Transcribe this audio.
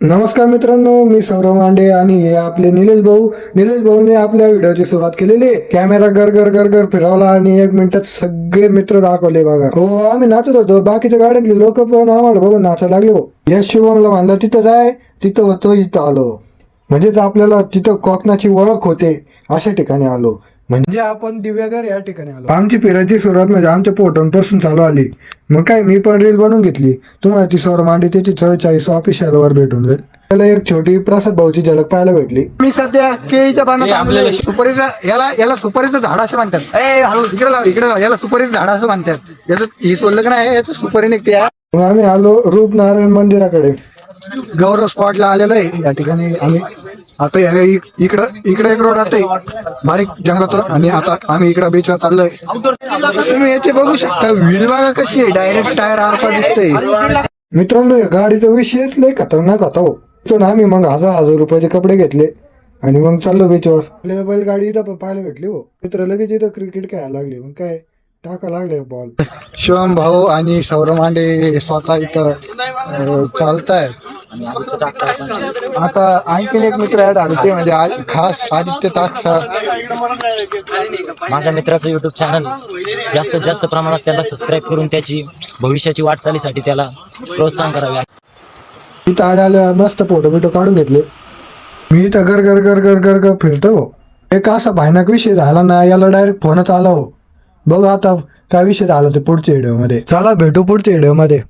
नमस्कार मित्रांनो, मी सौरभ मांडे आणि हे आपले निलेश भाऊने आपल्या व्हिडिओची सुरुवात केलेली आहे. कॅमेरा गर गर गर गर फिरवला आणि 1 मिनिटात सगळे मित्र दाखवले बघा. हो, आम्ही नाचत होतो. बाकीच्या गाड्यातले लोक पण आम्हाला बघून नाचायला लागले. हो, यश शुभमला म्हणलं तिथं जाय, तिथं होतो, इथं आलो. म्हणजेच आपल्याला तिथं कोकणाची ओळख होते अशा ठिकाणी आलो. म्हणजे आपण दिव्यागर या ठिकाणी आलो. आमची फिरायची सुरुवात म्हणजे आमच्या पोटांपासून चालू आली. मग काय, मी पण रील बनवून घेतली. तुम्हाला ती सौरभ मांडे त्याची 44 ऑफिशियल वर भेटून जाईल. त्याला एक छोटी प्रसाद भाऊची झलक पाहायला भेटली. मी सध्या केळीच्या पानात सुपारीचा याला सुपारीचं झाड असं म्हणतात. इकडे याला सुपारीचं झाड असं म्हणतात. याचं ही सोडलं का नाही, याचं सुपारी निघते. मग आम्ही आलो रूपनारायण मंदिराकडे. गौरव स्पॉटला आलेलो आहे या ठिकाणी आम्ही. आता इकडे एक रोड आहे बारीक जंगलात, आणि आता आम्ही इकडे बीचवर चाललोय. तुम्ही याचे बघू शकता, व्हील बघा कशी आहे, डायरेक्ट टायर आरपा दिसतंय. मित्रांनो, या गाडीचा विषयच लय खतरनाक होता हो. तिथून आम्ही मग 1000 रुपयाचे कपडे घेतले आणि मग चाललो बीचवर. आपल्याला बैलगाडी इथं पण पाहायला भेटली हो. मित्र लगेच इथं क्रिकेट खेळायला लागले. मग काय टाका लागले बॉल. शिवम भाऊ आणि सौरभ मांडे स्वतः इथं चालताय. आता आणखीन एक मित्र ऍड आले, ते म्हणजे खास आदित्य ताक सर. माझ्या मित्राचं युट्यूब चॅनल जास्तीत जास्त प्रमाणात त्याला सबस्क्राईब करून त्याची भविष्याची वाटचालीसाठी त्याला प्रोत्साहन करावे. इथं आल्या मस्त फोटो बिटो काढून घेतले. मी इथं गर गर गर गर गर गर फिरतो हो. एक असा भयानक विषय झाला ना, याला डायरेक्ट फोनच आला हो. बघू आता काय विषय झाला ते पुढच्या व्हिडिओ मध्ये. चला भेटू पुढच्या व्हिडिओ मध्ये.